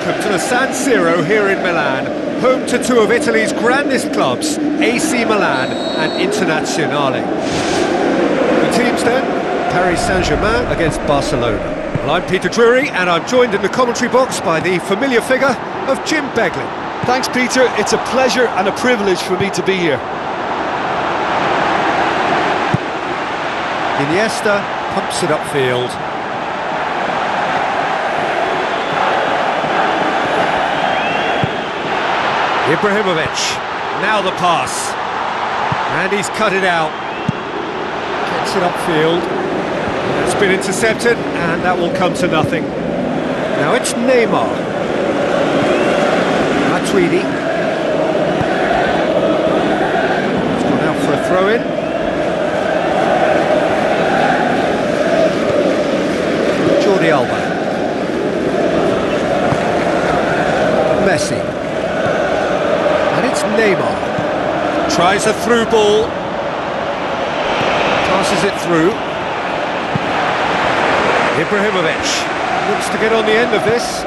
welcome to the San Siro here in Milan, home to two of Italy's grandest clubs, AC Milan and Internazionale. The teams then, Paris Saint-Germain against Barcelona. Well, I'm Peter Drury and I'm joined in the commentary box by the familiar figure of Jim Beglin. Thanks, Peter. It's a pleasure and a privilege for me to be here. Iniesta pumps it upfield. Ibrahimovic, now the pass, and he's cut it out, gets it upfield, it's been intercepted, and that will come to nothing. Now it's Neymar, Matuidi, he's gone out for a throw-in, Jordi Alba, Messi. And it's Neymar, tries a through ball, passes it through, Ibrahimovic looks to get on the end of this,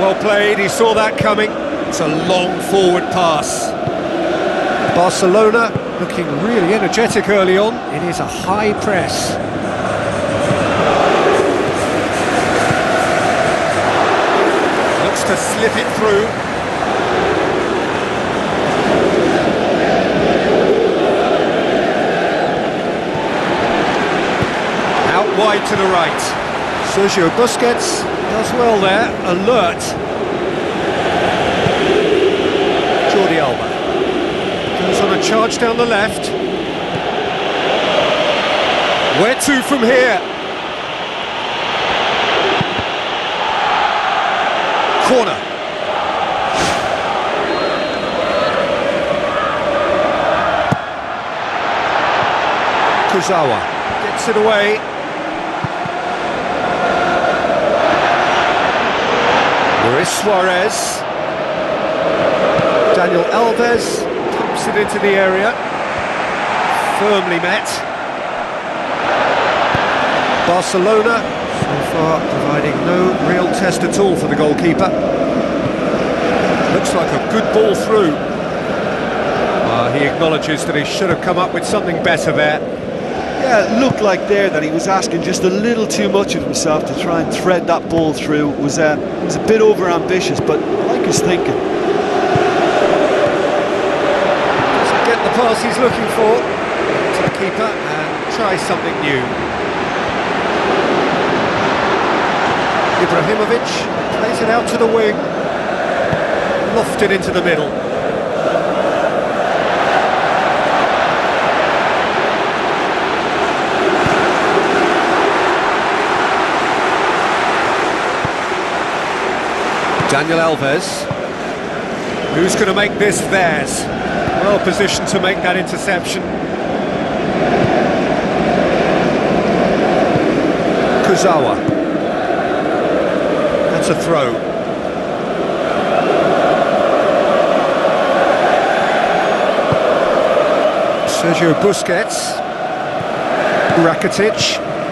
well played, he saw that coming, it's a long forward pass. Barcelona looking really energetic early on, it is a high press. Looks to slip it through. Wide to the right. Sergio Busquets does well there, alert. Jordi Alba goes on a charge down the left. Where to from here? Corner. Kurzawa gets it away. Luis Suarez, Daniel Alves pumps it into the area, firmly met. Barcelona so far providing no real test at all for the goalkeeper. Looks like a good ball through. He acknowledges that he should have come up with something better there. Yeah, it looked like there that he was asking just a little too much of himself to try and thread that ball through. It was a bit over-ambitious, but I like his thinking. Doesn't get the pass he's looking for to the keeper and try something new. Ibrahimovic plays it out to the wing, lofted into the middle. Daniel Alves, who's going to make this theirs? Well positioned to make that interception. Kurzawa, that's a throw. Sergio Busquets, Rakitic,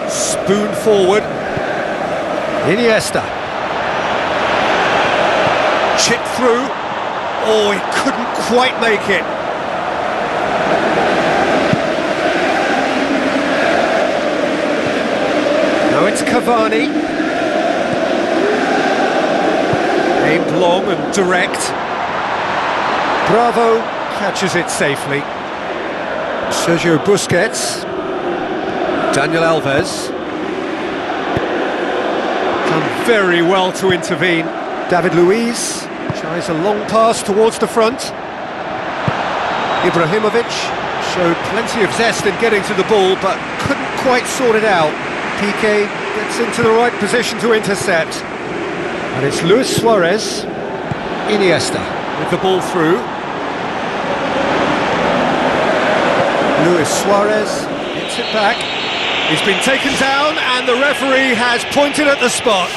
spoon forward, Iniesta. Chip through, oh, he couldn't quite make it. Now it's Cavani. Aimed long and direct. Bravo catches it safely. Sergio Busquets. Daniel Alves. Done very well to intervene. David Luiz tries a long pass towards the front. Ibrahimovic showed plenty of zest in getting to the ball, but couldn't quite sort it out. Piqué gets into the right position to intercept. And it's Luis Suarez. Iniesta with the ball through. Luis Suarez hits it back. He's been taken down and the referee has pointed at the spot.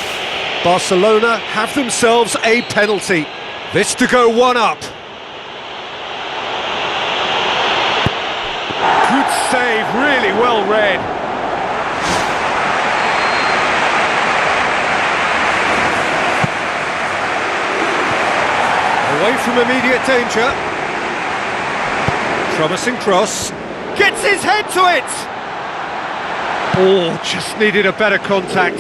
Barcelona have themselves a penalty. This to go one up. Good save, really well read. from immediate danger. Promising cross. Gets his head to it! Oh, just needed a better contact.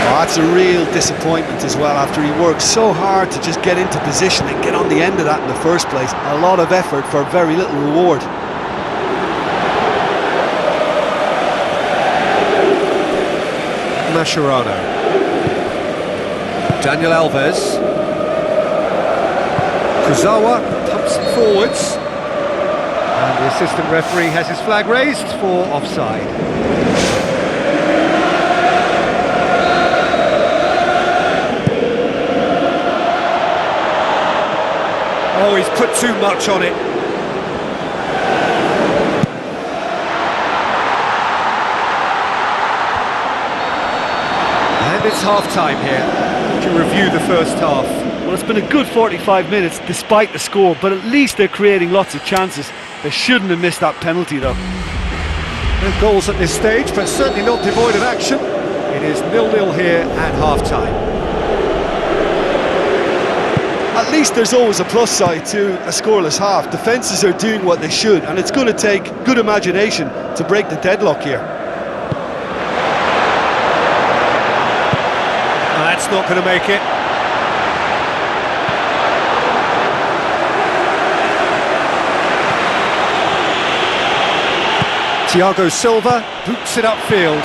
Oh, that's a real disappointment as well, after he worked so hard to just get into position and get on the end of that in the first place. A lot of effort for very little reward. Mascherano. Daniel Alves. Kuzawa pumps it forwards. And the assistant referee has his flag raised for offside. Oh, he's put too much on it. And it's half-time here. To review the first half. Well, it's been a good 45 minutes despite the score, but at least they're creating lots of chances. They shouldn't have missed that penalty though. No goals at this stage, but certainly not devoid of action. It is 0-0 here at half-time. At least there's always a plus side to a scoreless half. Defences are doing what they should, and it's going to take good imagination to break the deadlock here. That's not going to make it. Thiago Silva boots it upfield.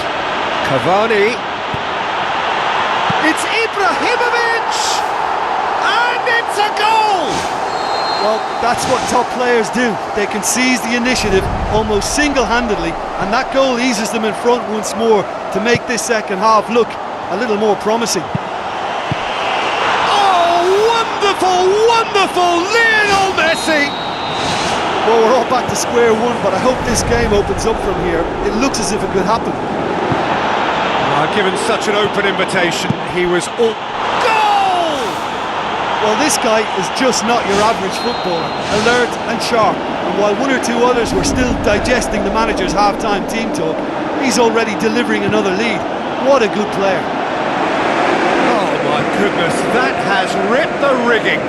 Cavani. It's Ibrahimovic! And it's a goal! Well, that's what top players do. They can seize the initiative almost single-handedly, and that goal eases them in front once more to make this second half look a little more promising. Oh, wonderful, wonderful Lionel Messi! Well, we're all back to square one, but I hope this game opens up from here. It looks as if it could happen. Given such an open invitation, he was all... Goal! Well, this guy is just not your average footballer. Alert and sharp. And while one or two others were still digesting the manager's half-time team talk, he's already delivering another lead. What a good player. Oh my goodness, that has ripped the rigging.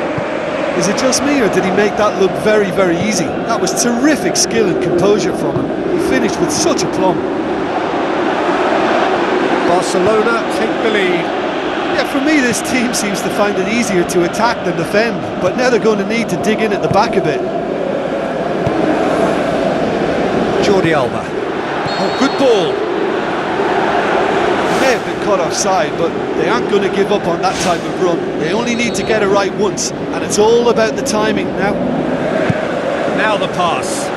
Is it just me, or did he make that look very, very easy? That was terrific skill and composure from him. He finished with such aplomb. Barcelona take the lead. Yeah, for me this team seems to find it easier to attack than defend, but now they're going to need to dig in at the back a bit. Jordi Alba. Oh, good ball. May have been caught offside, but they aren't going to give up on that type of run. They only need to get it right once, and it's all about the timing now. Now the pass.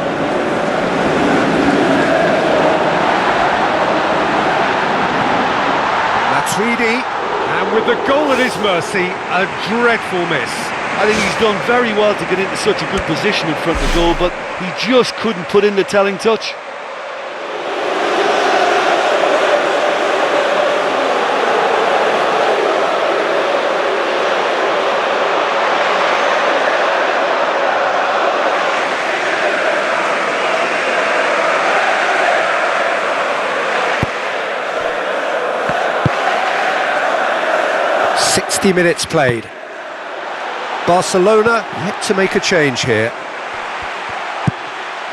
Matuidi, and with the goal at his mercy, a dreadful miss. I think he's done very well to get into such a good position in front of the goal, but he just couldn't put in the telling touch. Minutes played. Barcelona yet to make a change here.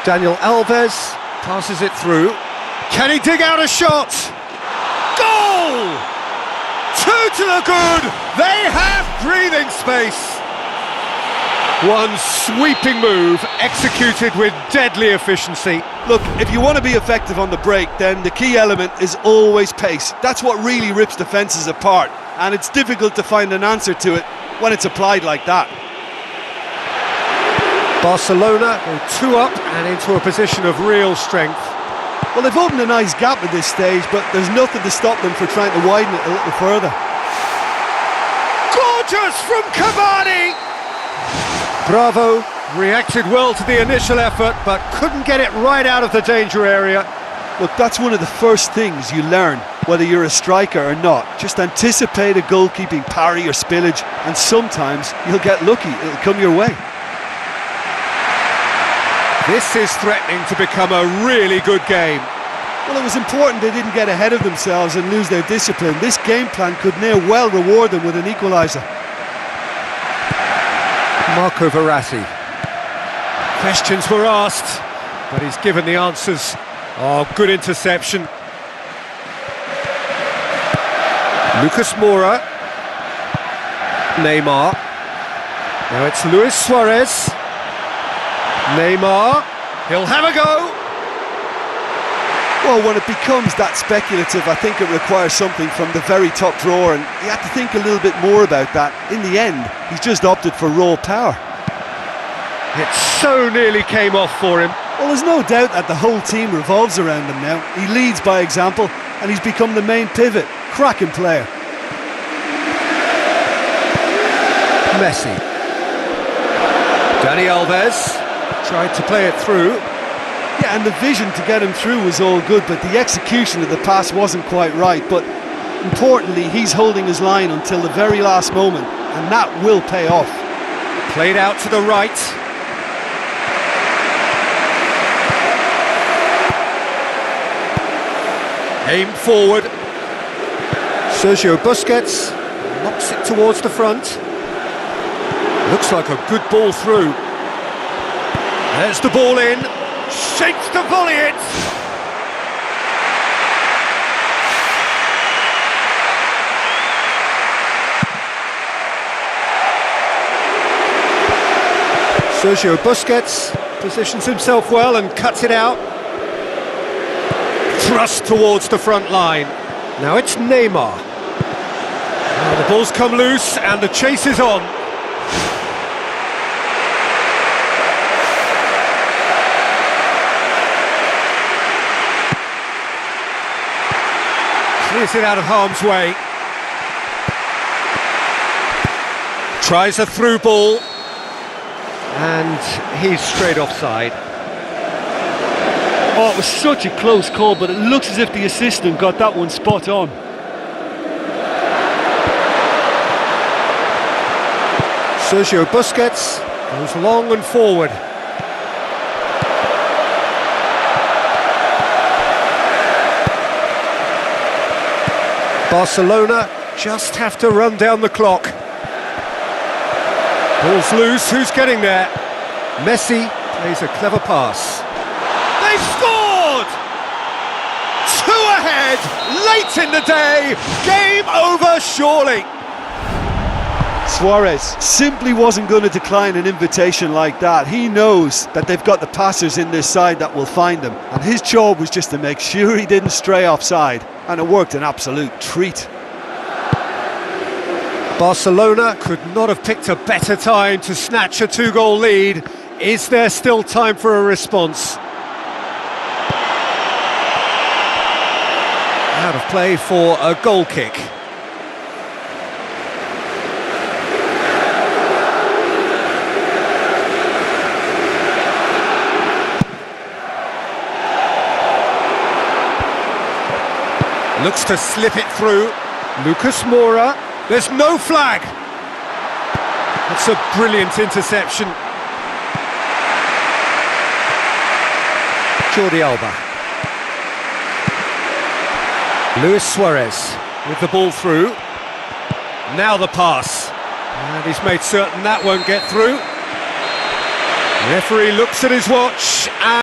Daniel Alves passes it through. Can he dig out a shot? Goal! 2 to the good! They have breathing space! One sweeping move executed with deadly efficiency. Look, if you want to be effective on the break, then the key element is always pace. That's what really rips defences apart, and it's difficult to find an answer to it when it's applied like that. Barcelona go 2 up and into a position of real strength. Well, they've opened a nice gap at this stage, but there's nothing to stop them from trying to widen it a little further. Gorgeous from Cavani! Bravo reacted well to the initial effort, but couldn't get it right out of the danger area. Look, that's one of the first things you learn, whether you're a striker or not. Just anticipate a goalkeeping parry or spillage, and sometimes you'll get lucky, it'll come your way. This is threatening to become a really good game. Well, it was important they didn't get ahead of themselves and lose their discipline. This game plan could now well reward them with an equaliser. Marco Verratti. Questions were asked, but he's given the answers. Oh, good interception. Lucas Moura. Neymar. Now it's Luis Suarez. Neymar. He'll have a go. Well, when it becomes that speculative, I think it requires something from the very top drawer, and you have to think a little bit more about that. In the end, he's just opted for raw power. It so nearly came off for him. Well, there's no doubt that the whole team revolves around him now. He leads by example, and he's become the main pivot. Cracking player. Messi. Dani Alves tried to play it through. Yeah, and the vision to get him through was all good, but the execution of the pass wasn't quite right. But importantly, he's holding his line until the very last moment, and that will pay off. Played out to the right. Aimed forward. Sergio Busquets knocks it towards the front. Looks like a good ball through. There's the ball in. Shakes to volley it. Sergio Busquets positions himself well and cuts it out. Thrust towards the front line. Now it's Neymar. Now the ball's come loose and the chase is on. Clears it out of harm's way. Tries a through ball. And he's straight offside. Oh, it was such a close call, but it looks as if the assistant got that one spot on. Sergio Busquets goes long and forward. Barcelona just have to run down the clock. Ball's loose, who's getting there? Messi plays a clever pass. They've scored! 2 ahead, late in the day, game over surely. Suarez simply wasn't going to decline an invitation like that. He knows that they've got the passers in this side that will find him, and his job was just to make sure he didn't stray offside, and it worked an absolute treat. Barcelona could not have picked a better time to snatch a 2-goal lead. Is there still time for a response? Out of play for a goal kick. Looks to slip it through. Lucas Moura. There's no flag. That's a brilliant interception. Jordi Alba. Luis Suarez with the ball through. Now the pass. And he's made certain that won't get through. The referee looks at his watch and